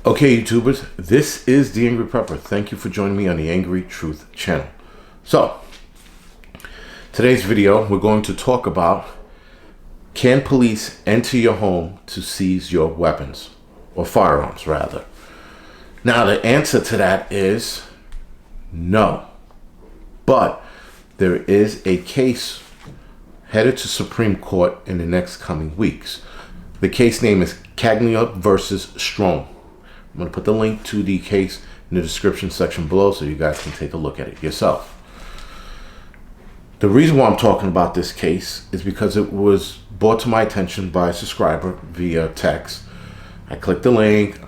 Okay, YouTubers, this is the Angryprepper. Thank you for joining me on the Angry Truth channel. So, today's video, we're going to talk about, can police enter your home to seize your weapons, or firearms rather? Now, the answer to that is no. But there is a case headed to Supreme Court in the next coming weeks. The case name is Caglia versus Strong. I'm going to put the link to the case in the description section below so you guys can take a look at it yourself. The reason why I'm talking about this case is because it was brought to my attention by a subscriber via text. I clicked the link.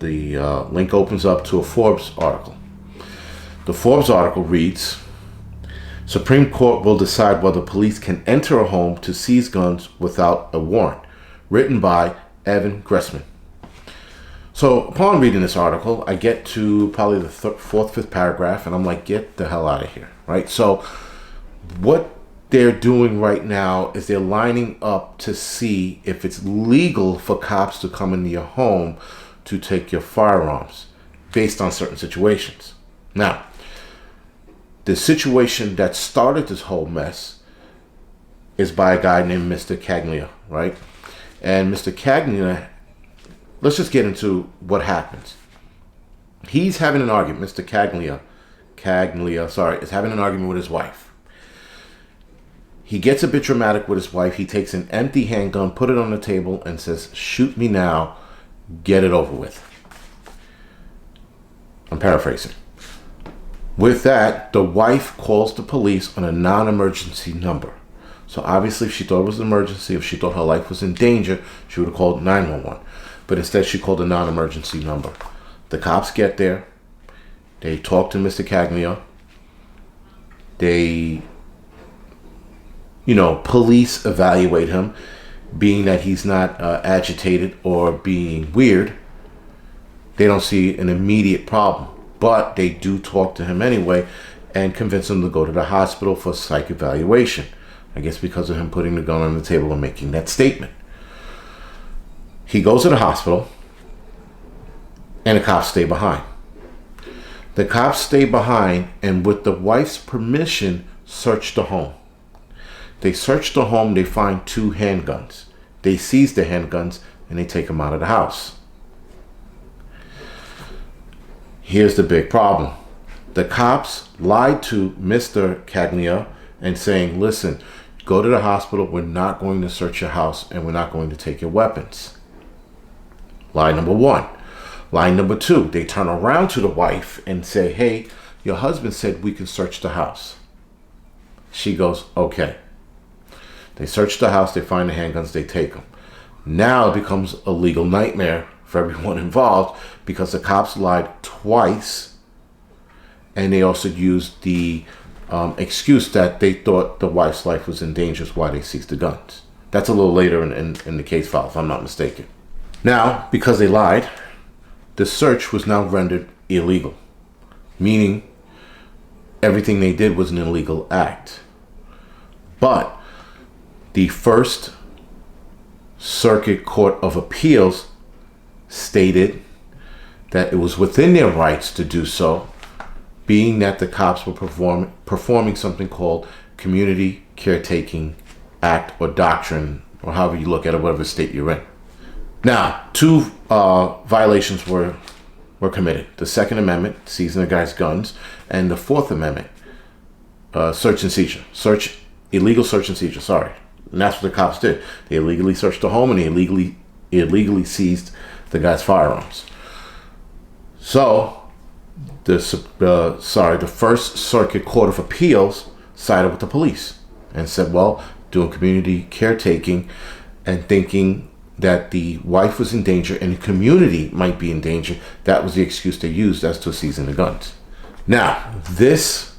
The link opens up to a Forbes article. The Forbes article reads, Supreme Court will decide whether police can enter a home to seize guns without a warrant. Written by Evan Gressman. So upon reading this article, I get to probably the fourth, fifth paragraph, and I'm like, get the hell out of here, right? So what they're doing right now is they're lining up to see if it's legal for cops to come into your home to take your firearms based on certain situations. Now, the situation that started this whole mess is by a guy named Mr. Caglia, right? And Mr. Caglia, let's just get into what happens. He's having an argument, Mr. Caglia is having an argument with his wife. He gets a bit dramatic with his wife. He takes an empty handgun, put it on the table, and says, shoot me now, get it over with. I'm paraphrasing. With that, the wife calls the police on a non-emergency number. So obviously, if she thought it was an emergency, if she thought her life was in danger, she would have called 911. But instead, she called a non-emergency number. The cops get there. They talk to Mr. Caglia. They, police evaluate him, being that he's not agitated or being weird. They don't see an immediate problem. But they do talk to him anyway and convince him to go to the hospital for psych evaluation. I guess because of him putting the gun on the table and making that statement. He goes to the hospital, and the cops stay behind. The cops stay behind, and with the wife's permission, search the home. They search the home, they find 2 handguns. They seize the handguns, and they take them out of the house. Here's the big problem. The cops lied to Mr. Caglia and saying, listen, go to the hospital, we're not going to search your house, and we're not going to take your weapons. Lie number 1. Lie number 2, they turn around to the wife and say, hey, your husband said we can search the house. She goes, okay. They search the house, they find the handguns, they take them. Now it becomes a legal nightmare for everyone involved because the cops lied twice, and they also used the excuse that they thought the wife's life was in danger, is why they seized the guns. That's a little later in the case file, if I'm not mistaken. Now, because they lied, the search was now rendered illegal, meaning everything they did was an illegal act. But the First Circuit Court of Appeals stated that it was within their rights to do so, being that the cops were performing something called Community Caretaking Act or Doctrine, or however you look at it, whatever state you're in. Now, 2 violations were committed. The Second Amendment, seizing the guy's guns, and the Fourth Amendment, search and seizure. Illegal search and seizure, sorry. And that's what the cops did. They illegally searched the home, and they illegally seized the guy's firearms. So, the First Circuit Court of Appeals sided with the police and said, well, doing community caretaking and thinking that the wife was in danger and the community might be in danger, that was the excuse they used as to seizing the guns. Now, this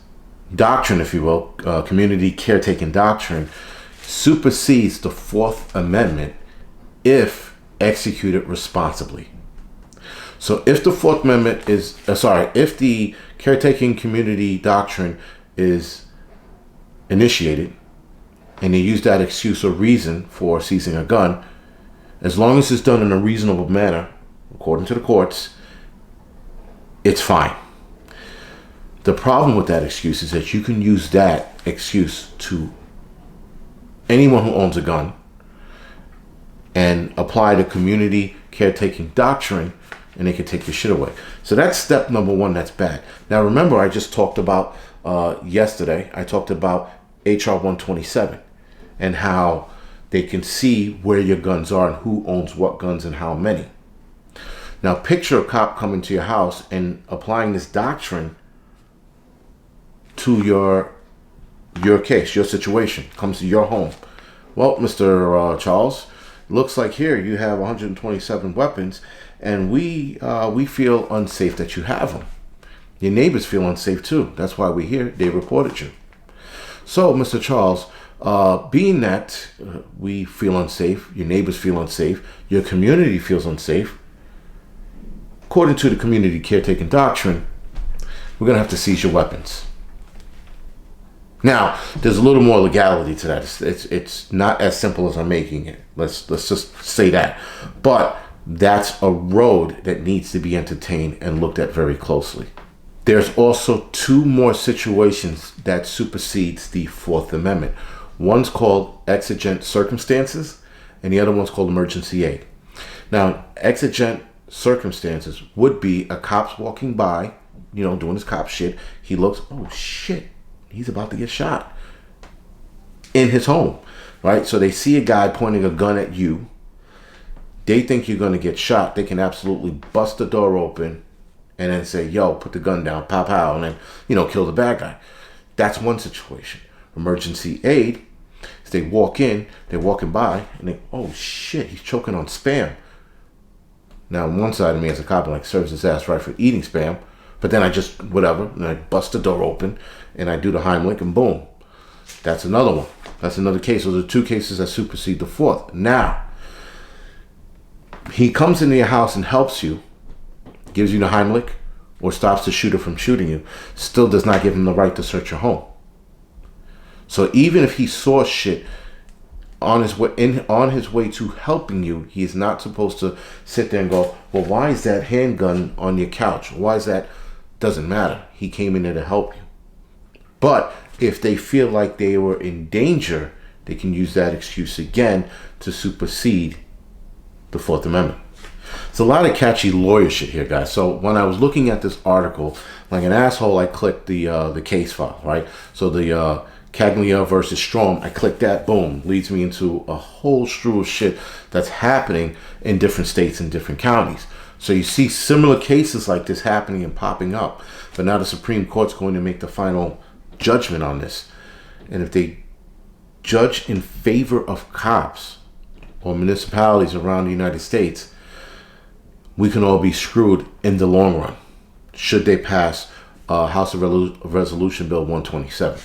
doctrine, if you will, community caretaking doctrine, supersedes the Fourth Amendment if executed responsibly. So if the Fourth Amendment if the caretaking community doctrine is initiated and they use that excuse or reason for seizing a gun, as long as it's done in a reasonable manner, according to the courts, it's fine. The problem with that excuse is that you can use that excuse to anyone who owns a gun and apply the community caretaking doctrine, and they can take your shit away. So that's step number one. That's bad. Now remember, I just talked about yesterday, I talked about HR 127 and how they can see where your guns are and who owns what guns and how many. Now picture a cop coming to your house and applying this doctrine to your case, your situation, comes to your home. Well, Mr. Charles, looks like here you have 127 weapons, and we feel unsafe that you have them. Your neighbors feel unsafe too. That's why we're here. They reported you. So, Mr. Charles, being that we feel unsafe, your neighbors feel unsafe, your community feels unsafe, according to the community caretaking doctrine, we're going to have to seize your weapons. Now, there's a little more legality to that. It's not as simple as I'm making it. Let's just say that. But that's a road that needs to be entertained and looked at very closely. There's also two more situations that supersedes the Fourth Amendment. One's called exigent circumstances, and the other one's called emergency aid. Now, exigent circumstances would be a cop's walking by, doing his cop shit. He looks, oh shit, he's about to get shot in his home, right? So they see a guy pointing a gun at you. They think you're going to get shot. They can absolutely bust the door open and then say, yo, put the gun down, pow, pow, and then, kill the bad guy. That's one situation. Emergency aid is they walk in, they're walking by, and they, oh shit, he's choking on Spam. Now, on one side of me as a cop, I'm like, serves his ass right for eating Spam. But then I just, whatever, and I bust the door open, and I do the Heimlich, and boom. That's another one. That's another case. Those are two cases that supersede the fourth. Now, he comes into your house and helps you, gives you the Heimlich, or stops the shooter from shooting you, still does not give him the right to search your home. So even if he saw shit on his way to helping you, he is not supposed to sit there and go, well, why is that handgun on your couch? Why is that? Doesn't matter. He came in there to help you. But if they feel like they were in danger, they can use that excuse again to supersede the Fourth Amendment. It's a lot of catchy lawyer shit here, guys. So when I was looking at this article, like an asshole, I clicked the case file, right? So the Caglia versus Strom, I clicked that, boom, leads me into a whole slew of shit that's happening in different states and different counties. So you see similar cases like this happening and popping up. But now the Supreme Court's going to make the final judgment on this. And if they judge in favor of cops or municipalities around the United States, we can all be screwed in the long run, should they pass House of Resolution Bill 127.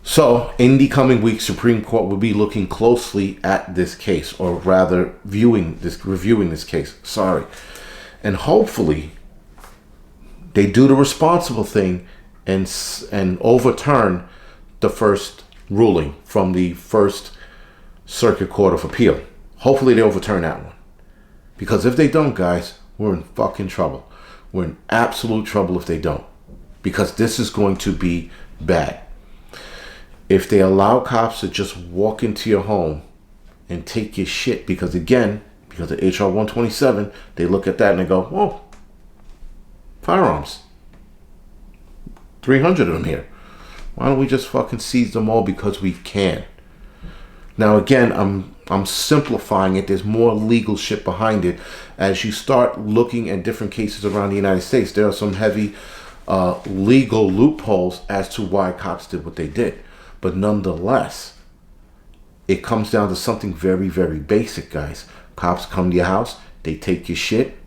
So, in the coming weeks, Supreme Court will be looking closely at this case, or rather, reviewing this case. And hopefully, they do the responsible thing and overturn the first ruling from the First Circuit Court of Appeal. Hopefully, they overturn that one. Because if they don't, guys, we're in fucking trouble. We're in absolute trouble if they don't. Because this is going to be bad. If they allow cops to just walk into your home and take your shit, because of HR 127, they look at that and they go, oh, firearms. 300 of them here. Why don't we just fucking seize them all because we can? Now, again, I'm simplifying it. There's more legal shit behind it. As you start looking at different cases around the United States, there are some heavy legal loopholes as to why cops did what they did. But nonetheless, it comes down to something very, very basic, guys. Cops come to your house, they take your shit,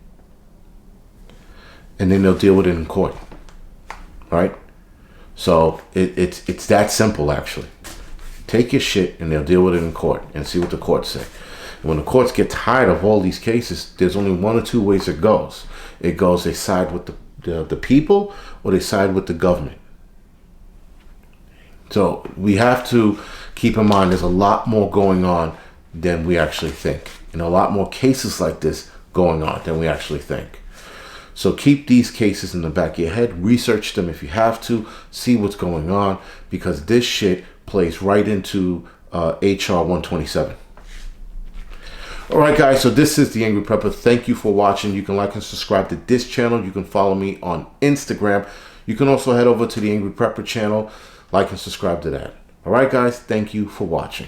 and then they'll deal with it in court. Right? So it's that simple, actually. Take your shit and they'll deal with it in court and see what the courts say. And when the courts get tired of all these cases, there's only one or two ways it goes. It goes, they side with the people, or they side with the government. So we have to keep in mind there's a lot more going on than we actually think. And a lot more cases like this going on than we actually think. So keep these cases in the back of your head. Research them if you have to. See what's going on, because this shit plays right into HR 127. All right, guys, so this is the Angry Prepper. Thank you for watching. You can like and subscribe to this channel. You can follow me on Instagram. You can also head over to the Angry Prepper channel, like and subscribe to that. All right, guys, thank you for watching.